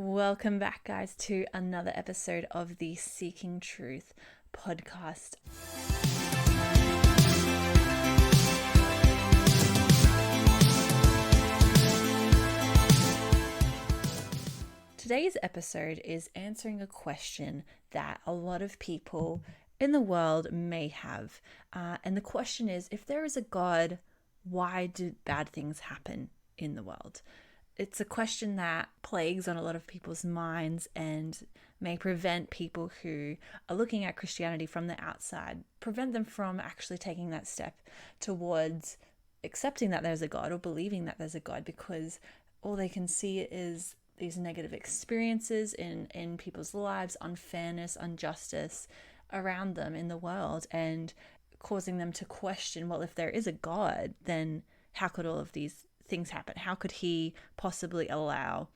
Welcome back, guys, to another episode of the Seeking Truth podcast. Today's episode is answering a question that a lot of people in the world may have. And the question is, if there is a God, why do bad things happen in the world? It's a question that plagues on a lot of people's minds and may prevent people who are looking at Christianity from the outside, prevent them from actually taking that step towards accepting that there's a God or believing that there's a God, because all they can see is these negative experiences in people's lives, unfairness, injustice around them in the world, and causing them to question, well, if there is a God, then how could all of these things happen? How could he possibly allow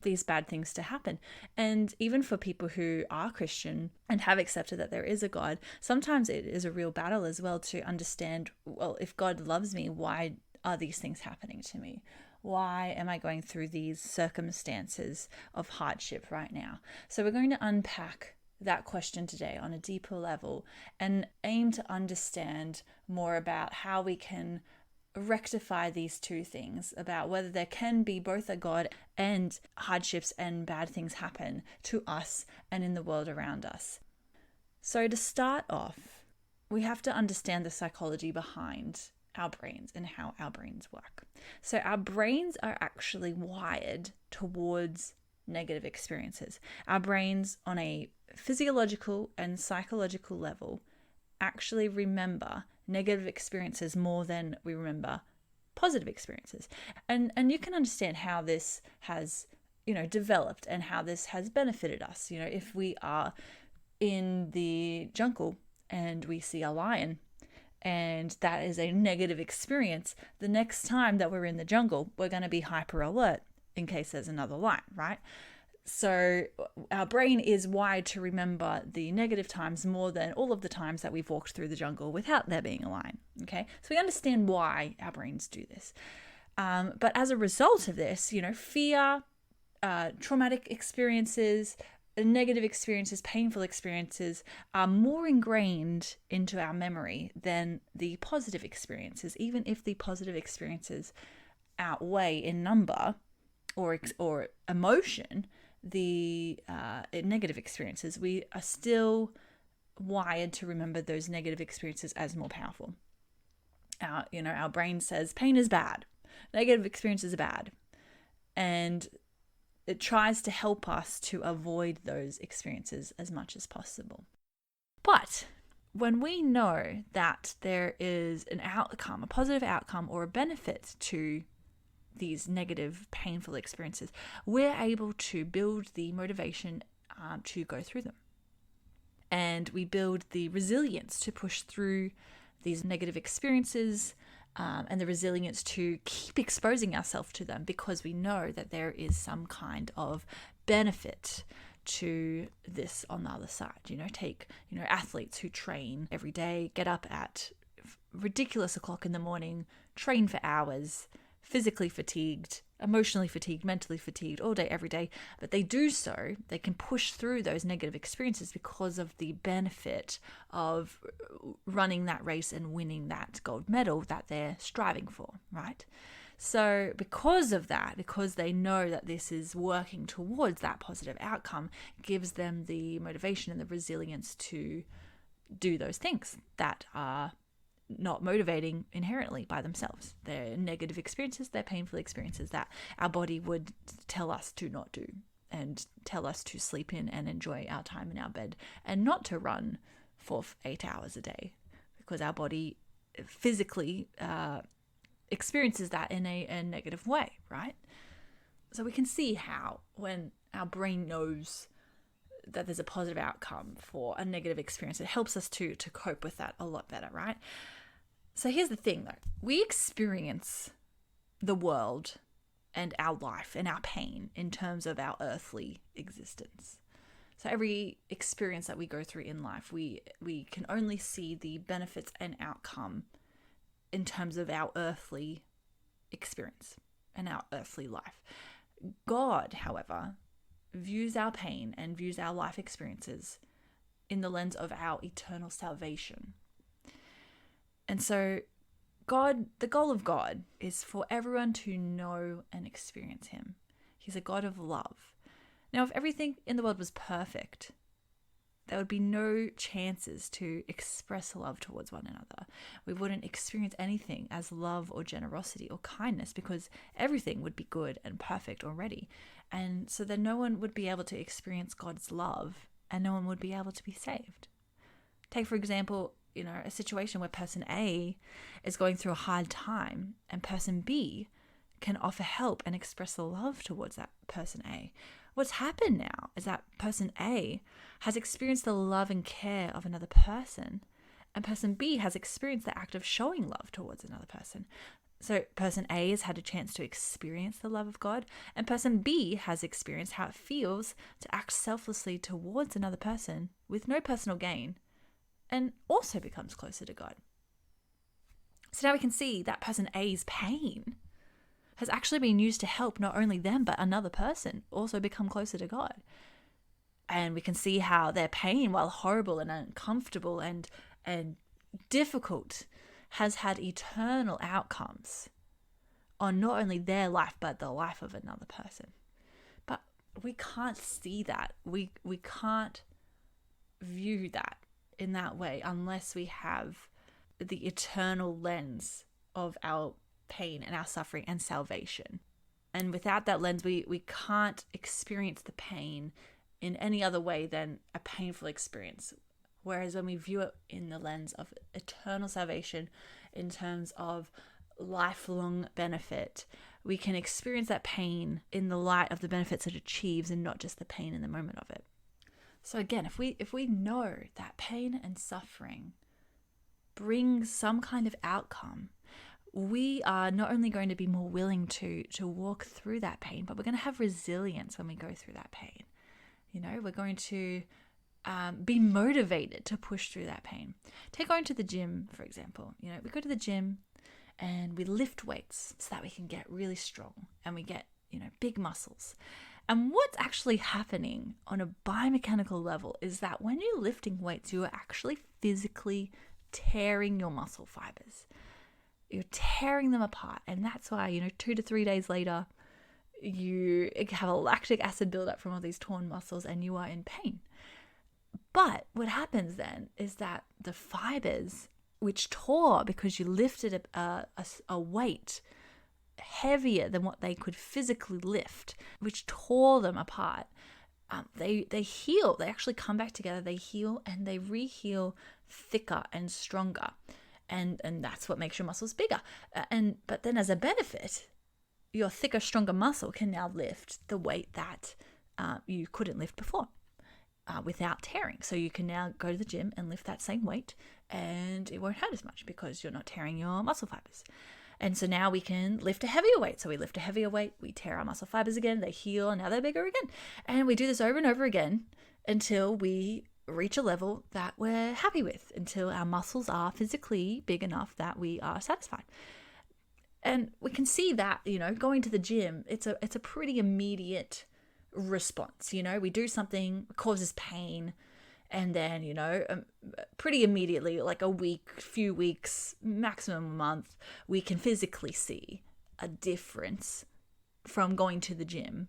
these bad things to happen? And even for people who are Christian and have accepted that there is a God, sometimes it is a real battle as well to understand, well, if God loves me, why are these things happening to me? Why am I going through these circumstances of hardship right now? So we're going to unpack that question today on a deeper level and aim to understand more about how we can rectify these two things, about whether there can be both a God and hardships and bad things happen to us and in the world around us. So to start off, we have to understand the psychology behind our brains and how our brains work. So our brains are actually wired towards negative experiences. Our brains, on a physiological and psychological level, actually remember negative experiences more than we remember positive experiences. And you can understand how this has, developed and how this has benefited us. If we are in the jungle and we see a lion and that is a negative experience, the next time that we're in the jungle, we're going to be hyper alert in case there's another lion, right? So our brain is wired to remember the negative times more than all of the times that we've walked through the jungle without there being a lion. Okay, so we understand why our brains do this. But as a result of this, fear, traumatic experiences, negative experiences, painful experiences are more ingrained into our memory than the positive experiences, even if the positive experiences outweigh in number or emotion the negative experiences. We are still wired to remember those negative experiences as more powerful. Our brain says pain is bad, negative experiences are bad, and it tries to help us to avoid those experiences as much as possible. But when we know that there is an outcome, a positive outcome or a benefit to these negative, painful experiences, we're able to build the motivation to go through them. And we build the resilience to push through these negative experiences and the resilience to keep exposing ourselves to them, because we know that there is some kind of benefit to this on the other side. Take athletes who train every day, get up at ridiculous o'clock in the morning, train for hours, physically fatigued, emotionally fatigued, mentally fatigued, all day, every day. But they do so, they can push through those negative experiences because of the benefit of running that race and winning that gold medal that they're striving for, right? So because of that, because they know that this is working towards that positive outcome, gives them the motivation and the resilience to do those things that are not motivating inherently by themselves. They're negative experiences, they're painful experiences that our body would tell us to not do and tell us to sleep in and enjoy our time in our bed and not to run for 8 hours a day, because our body physically experiences that in a negative way, right? So we can see how when our brain knows that there's a positive outcome for a negative experience, it helps us to cope with that a lot better, right? So here's the thing though, we experience the world and our life and our pain in terms of our earthly existence. So every experience that we go through in life, we can only see the benefits and outcome in terms of our earthly experience and our earthly life. God, however, views our pain and views our life experiences in the lens of our eternal salvation. And so God, the goal of God is for everyone to know and experience him. He's a God of love. Now, if everything in the world was perfect, there would be no chances to express love towards one another. We wouldn't experience anything as love or generosity or kindness because everything would be good and perfect already. And so then no one would be able to experience God's love and no one would be able to be saved. Take, for example, a situation where person A is going through a hard time and person B can offer help and express love towards that person A. What's happened now is that person A has experienced the love and care of another person, and person B has experienced the act of showing love towards another person. So person A has had a chance to experience the love of God, and person B has experienced how it feels to act selflessly towards another person with no personal gain, and also becomes closer to God. So now we can see that person A's pain has actually been used to help not only them, but another person also become closer to God. And we can see how their pain, while horrible and uncomfortable and difficult, has had eternal outcomes on not only their life, but the life of another person. But we can't see that. We can't view that in that way unless we have the eternal lens of our pain and our suffering and salvation. And without that lens, we can't experience the pain in any other way than a painful experience. Whereas when we view it in the lens of eternal salvation, in terms of lifelong benefit, we can experience that pain in the light of the benefits it achieves and not just the pain in the moment of it. So again, if we know that pain and suffering brings some kind of outcome, we are not only going to be more willing to walk through that pain, but we're going to have resilience when we go through that pain. We're going to be motivated to push through that pain. Take going to the gym, for example. We go to the gym and we lift weights so that we can get really strong and we get, big muscles. And what's actually happening on a biomechanical level is that when you're lifting weights, you are actually physically tearing your muscle fibers. You're tearing them apart. And that's why, 2 to 3 days later, you have a lactic acid buildup from all these torn muscles and you are in pain. But what happens then is that the fibers, which tore because you lifted a weight heavier than what they could physically lift, which tore them apart, they heal. They actually come back together. They heal and they re-heal thicker and stronger. And that's what makes your muscles bigger. But then as a benefit, your thicker, stronger muscle can now lift the weight that you couldn't lift before without tearing. So you can now go to the gym and lift that same weight and it won't hurt as much because you're not tearing your muscle fibers. And so now we can lift a heavier weight. So we lift a heavier weight, we tear our muscle fibers again, they heal, and now they're bigger again. And we do this over and over again until we reach a level that we're happy with, until our muscles are physically big enough that we are satisfied. And we can see that, going to the gym, it's a pretty immediate response. We do something, causes pain, and then, pretty immediately, like a week, few weeks, maximum a month, we can physically see a difference from going to the gym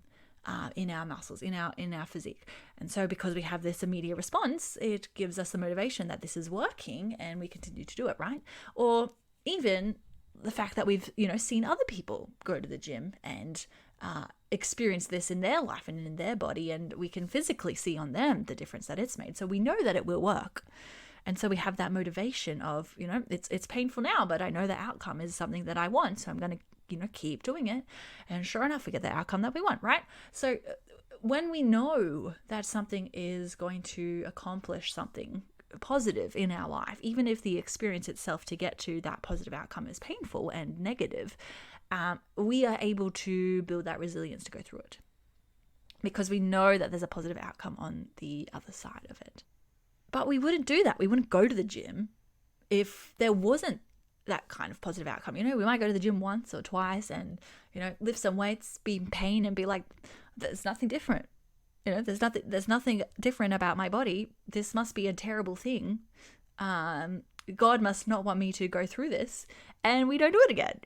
in our muscles, in our physique. And so because we have this immediate response, it gives us the motivation that this is working and we continue to do it, right? Or even the fact that we've, seen other people go to the gym and experience this in their life and in their body, and we can physically see on them the difference that it's made. So we know that it will work. And so we have that motivation of, it's painful now, but I know the outcome is something that I want. So I'm going to, keep doing it. And sure enough, we get the outcome that we want, right? So when we know that something is going to accomplish something positive in our life, even if the experience itself to get to that positive outcome is painful and negative, we are able to build that resilience to go through it because we know that there's a positive outcome on the other side of it. But we wouldn't do that. We wouldn't go to the gym if there wasn't that kind of positive outcome. We might go to the gym once or twice and, lift some weights, be in pain and be like, there's nothing different. There's nothing different about my body. This must be a terrible thing. God must not want me to go through this, and we don't do it again.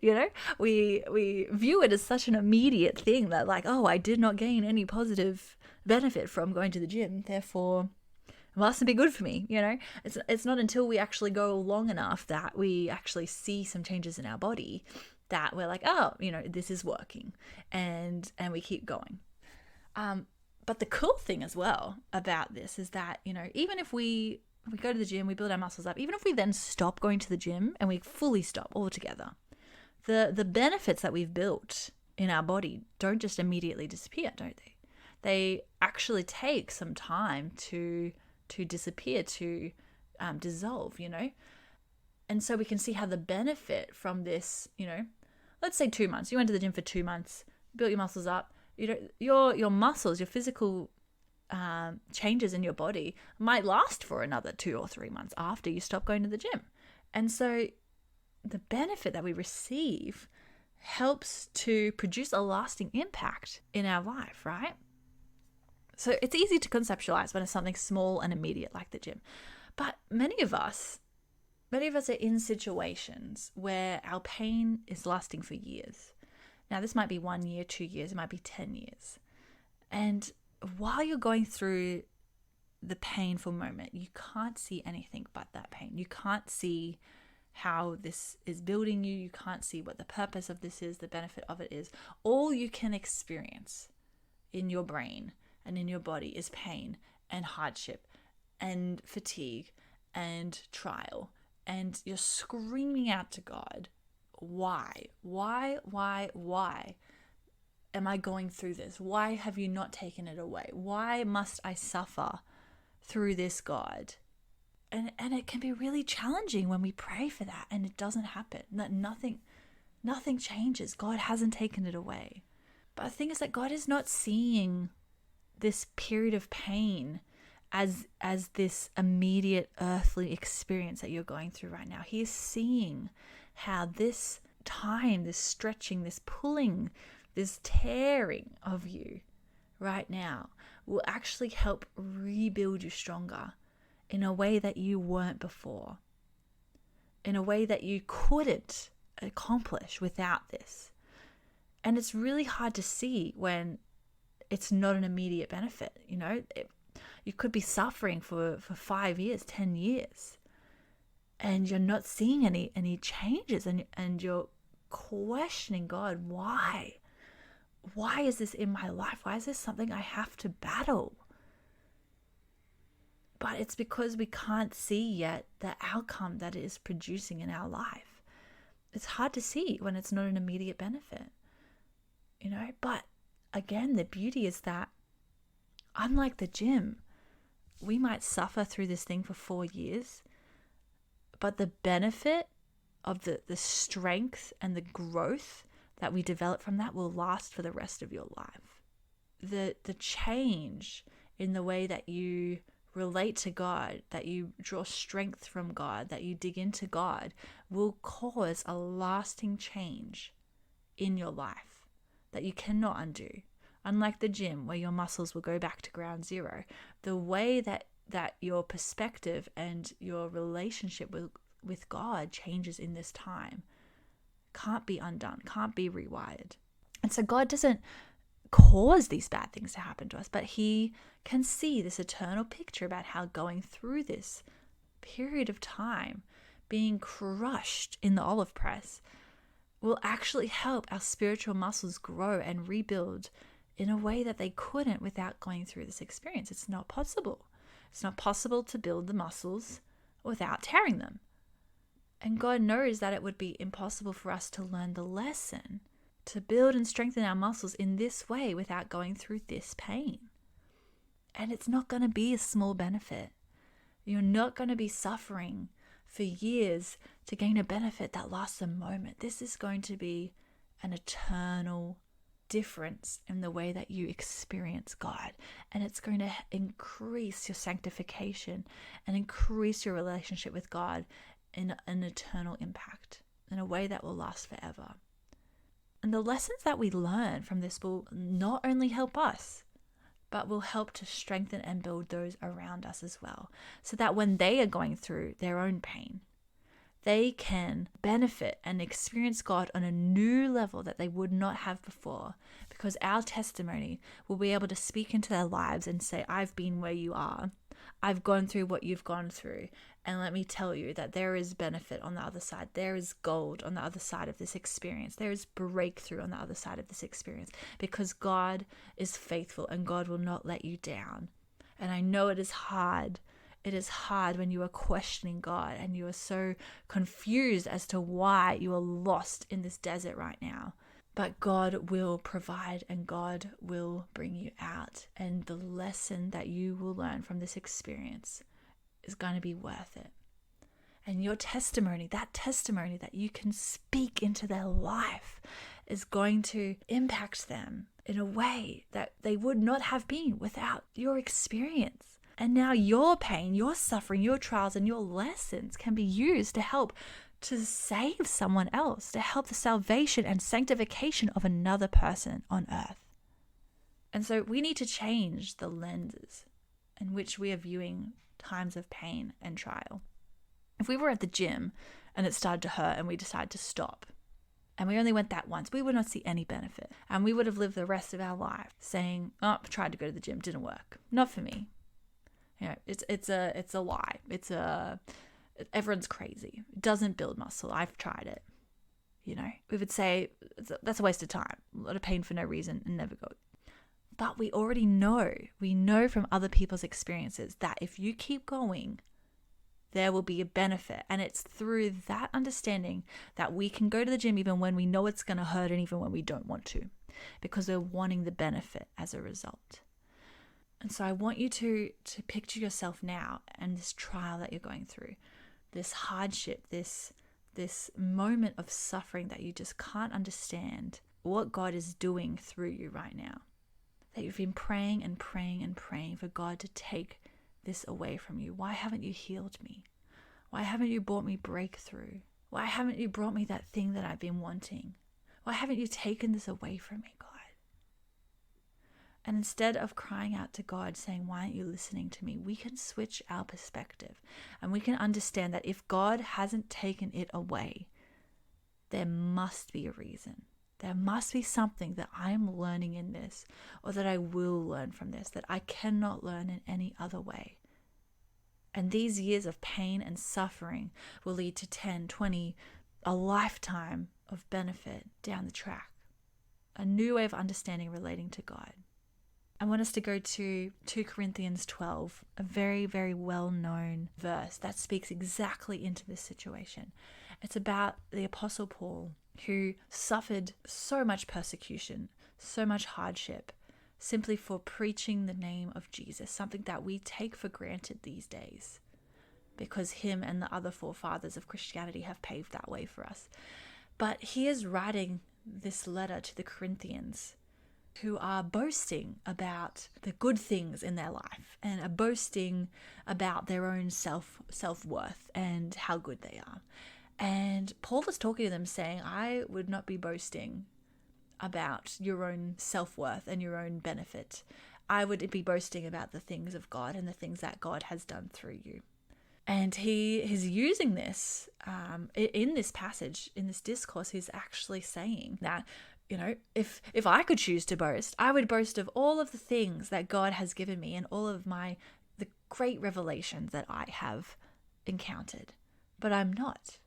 We view it as such an immediate thing that, like, oh, I did not gain any positive benefit from going to the gym, therefore it mustn't be good for me. It's not until we actually go long enough that we actually see some changes in our body that we're like, oh, this is working, and we keep going. But the cool thing as well about this is that, even if we go to the gym, we build our muscles up, even if we then stop going to the gym and we fully stop altogether, the benefits that we've built in our body don't just immediately disappear, don't they? They actually take some time to disappear, to dissolve, And so we can see how the benefit from this, let's say 2 months, you went to the gym for 2 months, built your muscles up, your muscles, your physical changes in your body might last for another 2 or 3 months after you stop going to the gym. And so the benefit that we receive helps to produce a lasting impact in our life, right? So it's easy to conceptualize when it's something small and immediate like the gym. But many of us are in situations where our pain is lasting for years. Now, this might be 1 year, 2 years, it might be 10 years. And while you're going through the painful moment, you can't see anything but that pain. You can't see how this is building you. You can't see what the purpose of this is, the benefit of it is. All you can experience in your brain and in your body is pain and hardship and fatigue and trial. And you're screaming out to God, why am I going through this? Why have you not taken it away? Why must I suffer through this, God? And it can be really challenging when we pray for that and it doesn't happen, that nothing changes. God hasn't taken it away. But the thing is that God is not seeing this period of pain as this immediate earthly experience that you're going through right now. He is seeing how this time, this stretching, this pulling, this tearing of you right now will actually help rebuild you stronger in a way that you weren't before, in a way that you couldn't accomplish without this. And it's really hard to see when it's not an immediate benefit. You could be suffering for 5 years, 10 years, and you're not seeing any changes, and you're questioning God, why is this in my life? Why is this something I have to battle? But it's because we can't see yet the outcome that it is producing in our life. It's hard to see when it's not an immediate benefit, but again, the beauty is that unlike the gym, we might suffer through this thing for 4 years, but the benefit of the strength and the growth that we develop from that will last for the rest of your life. The change in the way that you relate to God, that you draw strength from God, that you dig into God, will cause a lasting change in your life that you cannot undo. Unlike the gym, where your muscles will go back to ground zero, the way that your perspective and your relationship with God changes in this time can't be undone, can't be rewired. And so God doesn't cause these bad things to happen to us, but he can see this eternal picture about how going through this period of time, being crushed in the olive press, will actually help our spiritual muscles grow and rebuild in a way that they couldn't without going through this experience. It's not possible. It's not possible to build the muscles without tearing them. And God knows that it would be impossible for us to learn the lesson, to build and strengthen our muscles in this way without going through this pain. And it's not going to be a small benefit. You're not going to be suffering for years to gain a benefit that lasts a moment. This is going to be an eternal difference in the way that you experience God, and it's going to increase your sanctification and increase your relationship with God in an eternal impact in a way that will last forever. And the lessons that we learn from this will not only help us, but will help to strengthen and build those around us as well, so that when they are going through their own pain, they can benefit and experience God on a new level that they would not have before, because our testimony will be able to speak into their lives and say, I've been where you are. I've gone through what you've gone through. And let me tell you that there is benefit on the other side. There is gold on the other side of this experience. There is breakthrough on the other side of this experience, because God is faithful and God will not let you down. And I know it is hard. It is hard when you are questioning God and you are so confused as to why you are lost in this desert right now. But God will provide and God will bring you out. And the lesson that you will learn from this experience is going to be worth it. And your testimony, that you can speak into their life, is going to impact them in a way that they would not have been without your experience. And now your pain, your suffering, your trials, and your lessons can be used to help to save someone else, to help the salvation and sanctification of another person on earth. And so we need to change the lenses in which we are viewing times of pain and trial. If we were at the gym and it started to hurt and we decided to stop, and we only went that once, we would not see any benefit. And we would have lived the rest of our life saying, oh, I tried to go to the gym, didn't work. Not for me. You know, it's a lie. Everyone's crazy. It doesn't build muscle. I've tried it. You know, we would say that's a waste of time. A lot of pain for no reason and never go. But we already know. We know from other people's experiences that if you keep going, there will be a benefit. And it's through that understanding that we can go to the gym even when we know it's going to hurt and even when we don't want to, because we're wanting the benefit as a result. And so I want you to picture yourself now and this trial that you're going through, this hardship, this moment of suffering that you just can't understand what God is doing through you right now. That you've been praying and praying and praying for God to take this away from you. Why haven't you healed me? Why haven't you brought me breakthrough? Why haven't you brought me that thing that I've been wanting? Why haven't you taken this away from me, God? And instead of crying out to God saying, why aren't you listening to me? We can switch our perspective and we can understand that if God hasn't taken it away, there must be a reason. There must be something that I am learning in this, or that I will learn from this, that I cannot learn in any other way. And these years of pain and suffering will lead to 10, 20, a lifetime of benefit down the track. A new way of understanding relating to God. I want us to go to 2 Corinthians 12, a very, very well-known verse that speaks exactly into this situation. It's about the Apostle Paul, who suffered so much persecution, so much hardship, simply for preaching the name of Jesus, something that we take for granted these days, because him and the other forefathers of Christianity have paved that way for us. But he is writing this letter to the Corinthians, who are boasting about the good things in their life and are boasting about their own self-worth and how good they are. And Paul is talking to them saying, I would not be boasting about your own self-worth and your own benefit. I would be boasting about the things of God and the things that God has done through you. And he is using this in this passage, in this discourse. He's actually saying that, you know, if I could choose to boast, I would boast of all of the things that God has given me and all of the great revelations that I have encountered. But I'm not.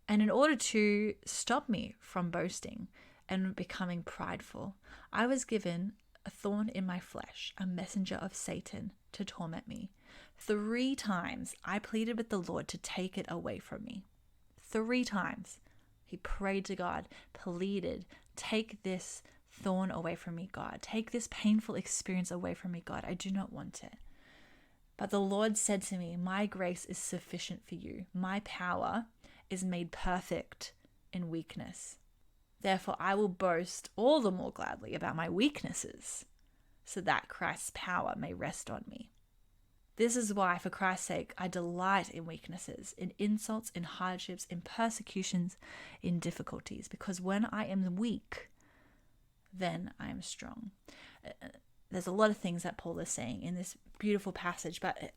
And in order to stop me from boasting and becoming prideful, I was given a thorn in my flesh, a messenger of Satan to torment me. 3 times I pleaded with the Lord to take it away from me. 3 times. He prayed to God, pleaded, take this thorn away from me, God. Take this painful experience away from me, God. I do not want it. But the Lord said to me, my grace is sufficient for you. My power is made perfect in weakness. Therefore, I will boast all the more gladly about my weaknesses, so that Christ's power may rest on me. This is why, for Christ's sake, I delight in weaknesses, in insults, in hardships, in persecutions, in difficulties, because when I am weak, then I am strong. there's a lot of things that Paul is saying in this beautiful passage, but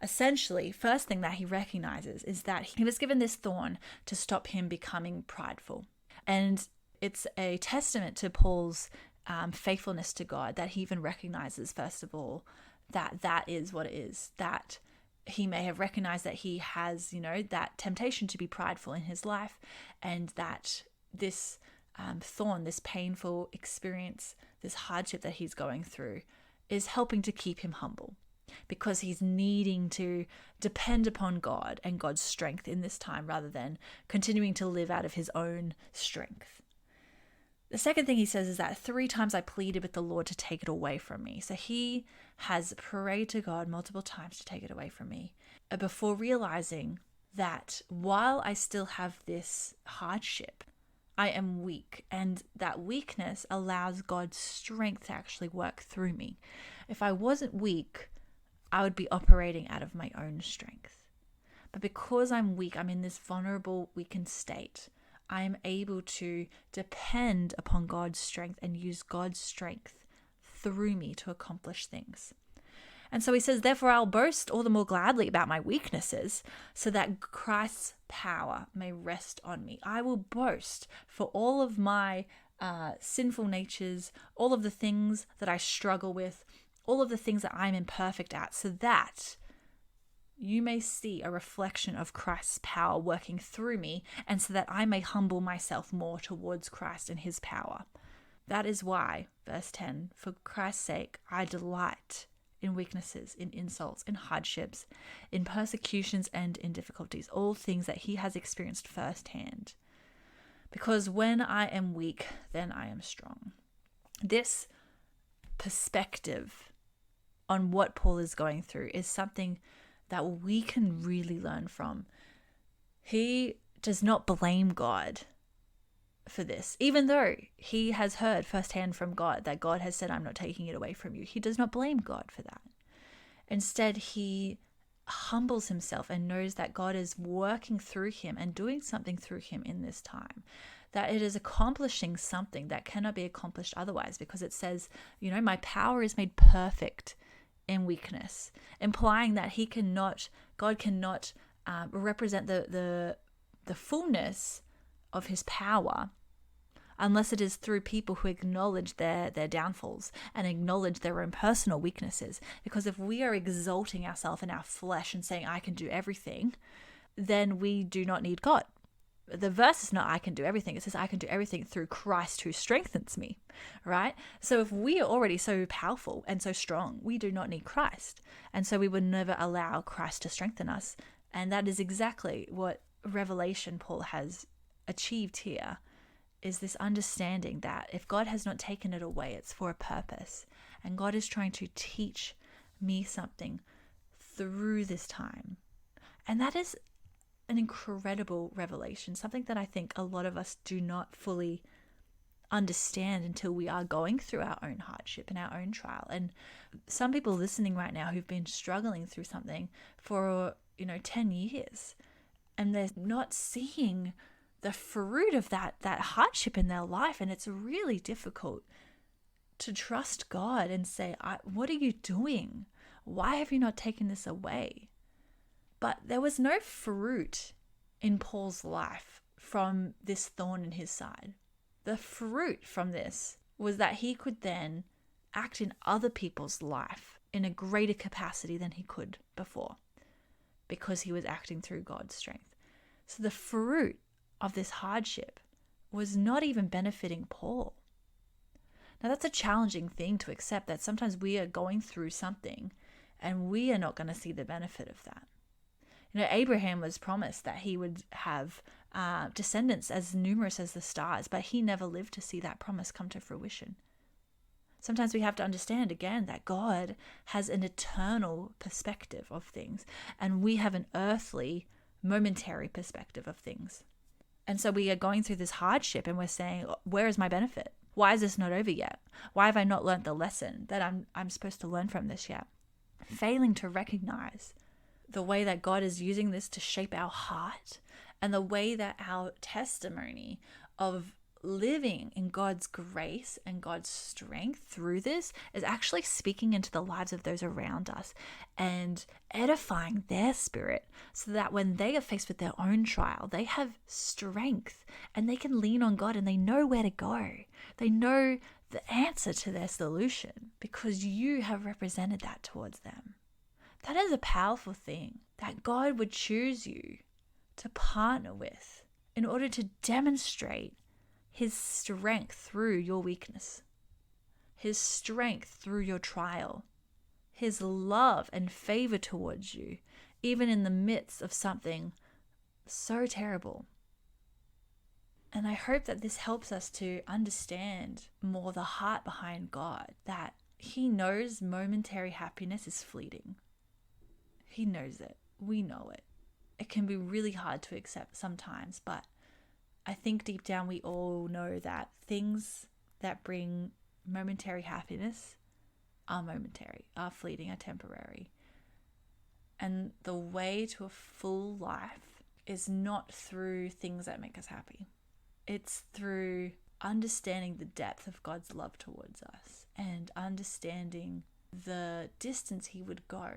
essentially, first thing that he recognizes is that he was given this thorn to stop him becoming prideful. And it's a testament to Paul's faithfulness to God that he even recognizes, first of all, that that is what it is, that he may have recognized that he has, that temptation to be prideful in his life, and that this thorn, this painful experience, this hardship that he's going through is helping to keep him humble, because he's needing to depend upon God and God's strength in this time rather than continuing to live out of his own strength. The second thing he says is that 3 times I pleaded with the Lord to take it away from me. So he has prayed to God multiple times to take it away from me before realizing that while I still have this hardship, I am weak, and that weakness allows God's strength to actually work through me. If I wasn't weak, I would be operating out of my own strength. But because I'm weak, I'm in this vulnerable, weakened state, I am able to depend upon God's strength and use God's strength through me to accomplish things. And so he says, therefore I'll boast all the more gladly about my weaknesses, so that Christ's power may rest on me. I will boast for all of my sinful natures, all of the things that I struggle with, all of the things that I'm imperfect at, so that you may see a reflection of Christ's power working through me, and so that I may humble myself more towards Christ and his power. That is why, verse 10, for Christ's sake, I delight in weaknesses, in insults, in hardships, in persecutions, and in difficulties, all things that he has experienced firsthand. Because when I am weak, then I am strong. This perspective on what Paul is going through is something that we can really learn from. He does not blame God for this, even though he has heard firsthand from God that God has said, I'm not taking it away from you. He does not blame God for that. Instead, he humbles himself and knows that God is working through him and doing something through him in this time, that it is accomplishing something that cannot be accomplished otherwise, because it says, my power is made perfect in weakness, implying that God cannot represent the fullness of his power unless it is through people who acknowledge their downfalls and acknowledge their own personal weaknesses. Because if we are exalting ourselves in our flesh and saying, I can do everything, then we do not need God. The verse is not I can do everything. It says I can do everything through Christ who strengthens me, right? So if we are already so powerful and so strong, we do not need Christ. And so we would never allow Christ to strengthen us. And that is exactly what revelation Paul has achieved here, is this understanding that if God has not taken it away, it's for a purpose. And God is trying to teach me something through this time. And that is an incredible revelation, something that I think a lot of us do not fully understand until we are going through our own hardship and our own trial. And some people listening right now who've been struggling through something for 10 years, and they're not seeing the fruit of that hardship in their life, and it's really difficult to trust God and say, what are you doing? Why have you not taken this away? But there was no fruit in Paul's life from this thorn in his side. The fruit from this was that he could then act in other people's life in a greater capacity than he could before, because he was acting through God's strength. So the fruit of this hardship was not even benefiting Paul. Now that's a challenging thing to accept, that sometimes we are going through something and we are not going to see the benefit of that. Abraham was promised that he would have descendants as numerous as the stars, but he never lived to see that promise come to fruition. Sometimes we have to understand again that God has an eternal perspective of things, and we have an earthly, momentary perspective of things. And so we are going through this hardship and we're saying, where is my benefit? Why is this not over yet? Why have I not learned the lesson that I'm supposed to learn from this yet? Failing to recognize the way that God is using this to shape our heart, and the way that our testimony of living in God's grace and God's strength through this is actually speaking into the lives of those around us and edifying their spirit so that when they are faced with their own trial, they have strength and they can lean on God and they know where to go. They know the answer to their solution because you have represented that towards them. That is a powerful thing, that God would choose you to partner with in order to demonstrate His strength through your weakness, His strength through your trial, His love and favor towards you, even in the midst of something so terrible. And I hope that this helps us to understand more the heart behind God, that He knows momentary happiness is fleeting. He knows it. We know it. It can be really hard to accept sometimes, but I think deep down we all know that things that bring momentary happiness are momentary, are fleeting, are temporary. And the way to a full life is not through things that make us happy. It's through understanding the depth of God's love towards us and understanding the distance He would go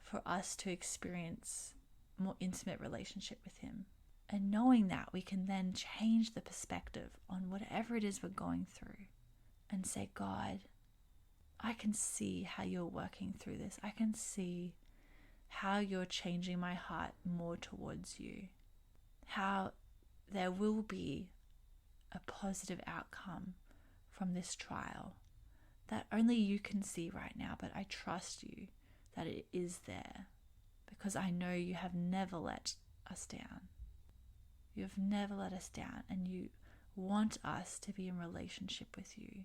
for us to experience more intimate relationship with Him. And knowing that, we can then change the perspective on whatever it is we're going through and say, God, I can see how you're working through this. I can see how you're changing my heart more towards you. How there will be a positive outcome from this trial that only you can see right now, but I trust you that it is there because I know you have never let us down. You have never let us down, and you want us to be in relationship with you.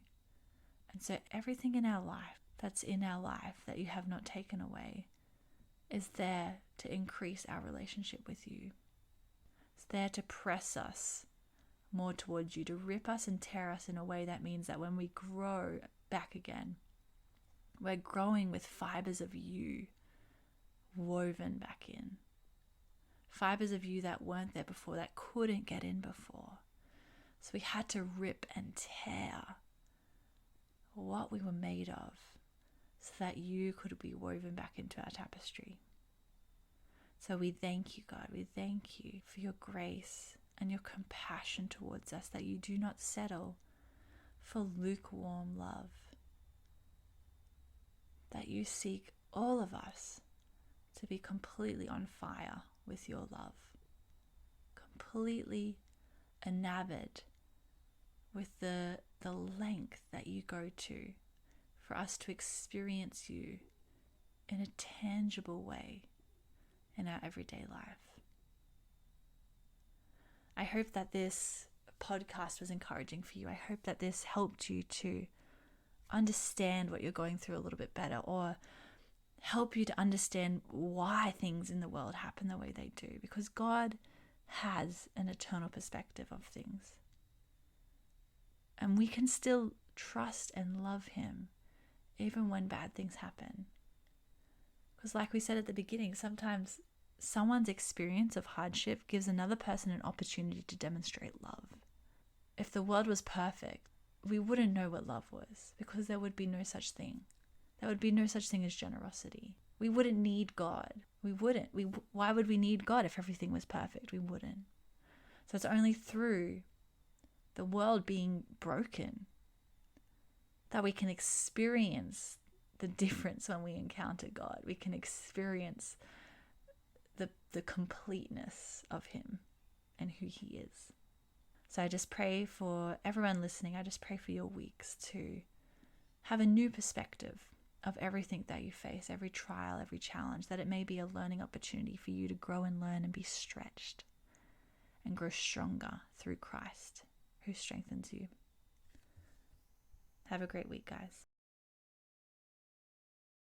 And so everything in our life that's in our life that you have not taken away is there to increase our relationship with you. It's there to press us more towards you, to rip us and tear us in a way that means that when we grow back again, we're growing with fibers of you woven back in. Fibers of you that weren't there before, that couldn't get in before. So we had to rip and tear what we were made of so that you could be woven back into our tapestry. So we thank you, God. We thank you for your grace and your compassion towards us, that you do not settle for lukewarm love, that you seek all of us to be completely on fire with your love, completely enamored with the length that you go to for us to experience you in a tangible way in our everyday life. I hope that this podcast was encouraging for you. I hope that this helped you to understand what you're going through a little bit better, or help you to understand why things in the world happen the way they do, because God has an eternal perspective of things. And we can still trust and love Him even when bad things happen. Because like we said at the beginning, sometimes someone's experience of hardship gives another person an opportunity to demonstrate love. If the world was perfect, we wouldn't know what love was, because there would be no such thing. There would be no such thing as generosity. We wouldn't need God. We wouldn't. Why would we need God if everything was perfect? We wouldn't. So it's only through the world being broken that we can experience the difference when we encounter God. We can experience the completeness of Him and who He is. So I just pray for everyone listening. I just pray for your weeks to have a new perspective of everything that you face, every trial, every challenge, that it may be a learning opportunity for you to grow and learn and be stretched and grow stronger through Christ who strengthens you. Have a great week, guys.